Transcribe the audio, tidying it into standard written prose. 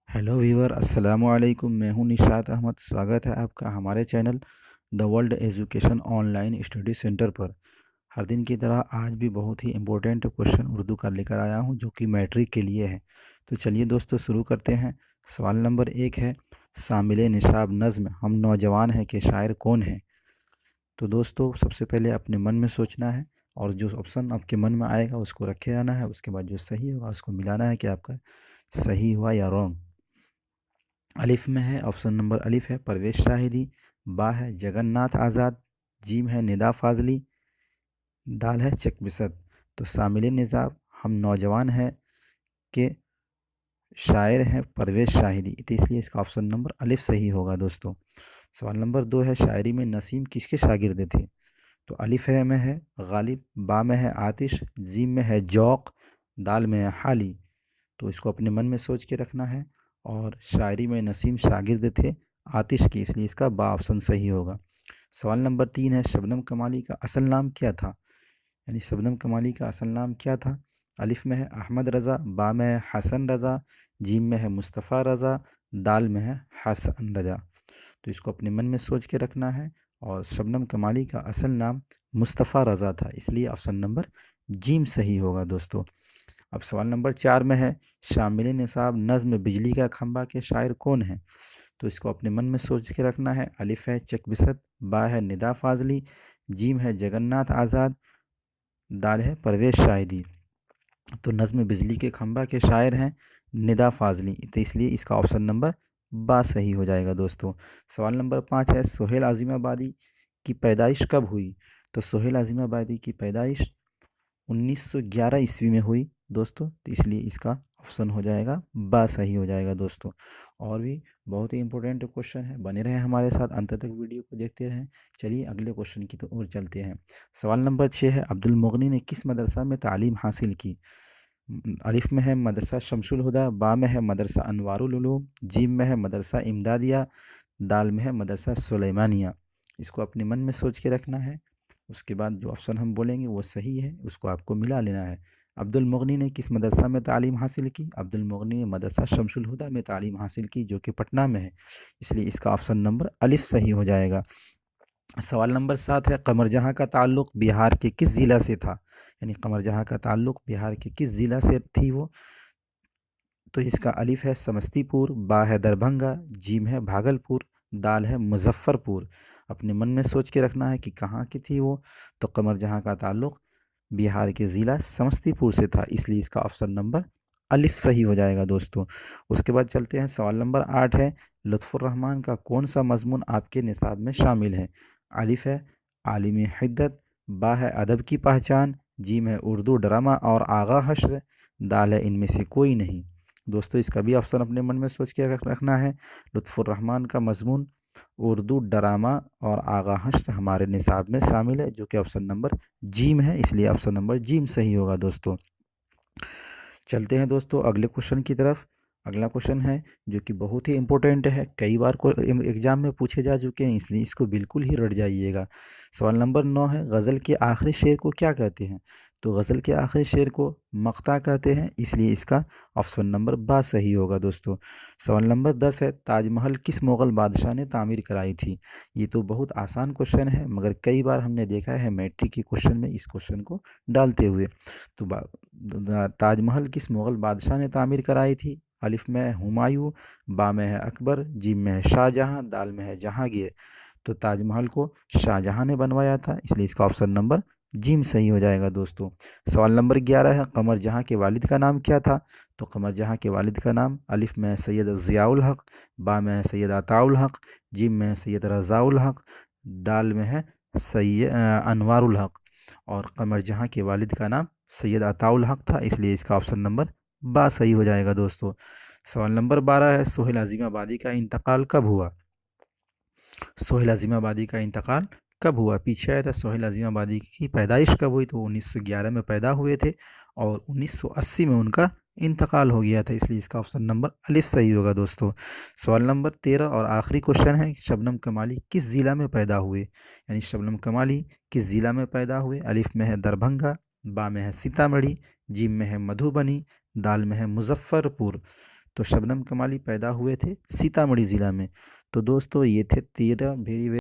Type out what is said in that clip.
Hello viewer, अस्सलाम वालेकुम। मैं हूं निशात अहमद। स्वागत है आपका हमारे channel the world education online study centre पर। हर दिन की तरह आज भी बहुत ही इम्पोर्टेंट क्वेश्चन उर्दू का लेकर आया हूं जो कि मैट्रिक के लिए है। तो चलिए दोस्तों शुरू करते हैं। सवाल नंबर 1 है, शामिल निशाब नज़्म हम नौजवान हैं के शायर कौन है। तो दोस्तों सबसे पहले अपने मन में सोचना है और जो ऑप्शन आपके मन में आएगा उसको रखे रहना है। उसके बाद जो सही होगा उसको मिलाना है कि आपका सही हुआ या रॉन्ग। अलिफ में है, ऑप्शन नंबर अलिफ है परवेश शाहिदी। बा है जगन्नाथ आज़ाद। जीम है निदा फाजली। दाल है चक बिसत। तो शामिल निज़ाब हम नौजवान हैं के शायर हैं परवेश शाहिदी, तो इसलिए इसका ऑप्शन नंबर अलिफ सही होगा दोस्तों। सवाल नंबर 2 है, शायरी में नसीम किसके शागिर्द थे। तो अलिफ है में है गालिब। बा में है आतिश। जीम में है जौक। दाल में है हाली। तो इसको अपने मन में सोच के रखना है। और शायरी में नसीम शागिर्द थे आतिश की, इसलिए इसका बा ऑप्शन सही होगा। सवाल नंबर 3 है, शबनम कमाली का असल नाम क्या था। यानी शबनम कमाली का असल नाम क्या था। अलिफ में है अहमद रज़ा। बा में है हसन रज़ा। जीम में है मुस्तफ़ा रज़ा। दाल में है हसन रज़ा। तो इसको अपने मन में सोच के रखना है। और शबनम कमाली का असल नाम मुस्तफ़ा रज़ा था, इसलिए ऑप्शन नंबर जीम सही होगा दोस्तों। अब सवाल नंबर 4 में है, शामिल निसाब नज़्म बिजली का खंभा के शायर कौन है। तो इसको अपने मन में सोच के रखना है। अलिफ है चक बिसत। बा है निदा फाजली। जीम है जगन्नाथ आज़ाद। दाल है परवेश शाहिदी। तो नज़्म बिजली के खंभा के शायर हैं निदा फाजली, तो इसलिए इसका ऑप्शन नंबर बा सही हो जाएगा दोस्तों। सवाल नंबर 5 है, सोहेल आज़िमाबादी की पैदाइश कब हुई। तो सोहेल आज़िमाबादी की पैदाइश 1911 ईस्वी में हुई दोस्तों, तो इसलिए इसका ऑप्शन हो जाएगा बा सही हो जाएगा दोस्तों। और भी बहुत ही इंपॉर्टेंट क्वेश्चन है, बने रहें हमारे साथ, अंत तक वीडियो को देखते रहें। चलिए अगले क्वेश्चन की तो ओर चलते हैं। सवाल नंबर 6 है, अब्दुल मुगनी ने किस मदरसा में तालीम हासिल की। अलिफ में है मदरसा शमसुल हुदा। बा में है मदरसा अनवारुल उलूम। जीम में है मदरसा इमदादिया। दाल में है मदरसा सुलेमानिया। इसको अपने मन में सोच के रखना है। उसके बाद जो ऑप्शन हम बोलेंगे वो सही है, उसको आपको मिला लेना है। अब्दुल मुगनी ने किस मदरसा में तालीम हासिल की। अब्दुल मुगनी ने मदरसा शमसुल हुदा में तालीम हासिल की, जो कि पटना में है, इसलिए इसका ऑप्शन नंबर अलिफ सही हो जाएगा। सवाल नंबर 7 है, कमर जहाँ का ताल्लुक़ बिहार के किस ज़िला से था। यानी कमर जहाँ का ताल्लुक़ बिहार के किस ज़िला से थी वो। तो इसका अलिफ है समस्तीपुर। बा है दरभंगा। जीम है भागलपुर। दाल है मुजफ्फरपुर। अपने मन में सोच के रखना है कि कहाँ की थी वो। तो कमर जहाँ का ताल्लुक़ बिहार के ज़िला समस्तीपुर से था, इसलिए इसका ऑप्शन नंबर अलिफ सही हो जाएगा दोस्तों। उसके बाद चलते हैं, सवाल नंबर 8 है, लुत्फ़ुर रहमान का कौन सा मज़मून आपके निसाब में शामिल है। अलिफ है आलिम हिद्दत। बा है अदब की पहचान। जीम है उर्दू ड्रामा और आगा हश्र। दाल है इनमें से कोई नहीं। दोस्तों इसका भी ऑप्शन अपने मन में सोच के रखना है। लुत्फ़ुर रहमान का मज़मून उर्दू ड्रामा और आगा हश्र हमारे निसाब में शामिल है, जो कि ऑप्शन नंबर जीम है, इसलिए ऑप्शन नंबर जीम सही होगा दोस्तों। चलते हैं दोस्तों अगले क्वेश्चन की तरफ। अगला क्वेश्चन है जो कि बहुत ही इंपॉर्टेंट है, कई बार को एग्जाम में पूछे जा चुके हैं, इसलिए इसको बिल्कुल ही रट जाइएगा। सवाल नंबर 9 है, गज़ल के आखिरी शेर को क्या कहते हैं। तो गज़ल के आखिरी शेर को मक्ता कहते हैं, इसलिए इसका ऑप्शन नंबर बा सही होगा दोस्तों। सवाल नंबर 10 है, ताजमहल किस मुग़ल बादशाह ने तामीर कराई थी। ये तो बहुत आसान क्वेश्चन है, मगर कई बार हमने देखा है मैट्रिक के क्वेश्चन में इस क्वेश्चन को डालते हुए। तो ताजमहल किस मुग़ल बादशाह ने तामीर कराई थी। अलिफ में है हुमायूं। बा में है अकबर। जीम में है शाहजहां। दाल में है जहांगीर। तो ताजमहल को शाहजहां ने बनवाया था, इसलिए इसका ऑप्शन नंबर जीम सही हो जाएगा दोस्तों। सवाल नंबर 11 है, कमर जहां के वालिद का नाम क्या था। तो कमर जहां के वालिद का नाम, अलिफ में है सैयद ज़ियाउल हक। बा में है सैयद अताउल हक। जीम में है सैयद रज़ाउल हक। दाल में है सैयद अनवारुल हक। और कमर जहां के वालिद का नाम सैयद अताउल हक था, इसलिए इसका ऑप्शन नंबर बा सही हो जाएगा दोस्तों। सवाल नंबर 12 है, सोहेल अज़ीमाबादी का इंतकाल कब हुआ। सोहेल अज़ीमाबादी का इंतकाल कब हुआ। पीछे आया था सोहेल अज़ीमाबादी की पैदाइश कब हुई, तो 1911 में पैदा हुए थे और 1980 में उनका इंतकाल हो गया था, इसलिए इसका ऑप्शन नंबर अलिफ सही होगा दोस्तों। सवाल नंबर 13 और आखिरी क्वेश्चन है, शबनम कमाली किस ज़िला में पैदा हुए। यानी शबनम कमाली किस ज़िला में पैदा हुए। अलिफ में है दरभंगा। बा में है सीतामढ़ी। जीम में है मधुबनी। दाल में है मुजफ्फरपुर। तो शबनम कमाली पैदा हुए थे सीतामढ़ी ज़िला में। तो दोस्तों ये थे 13 वेरी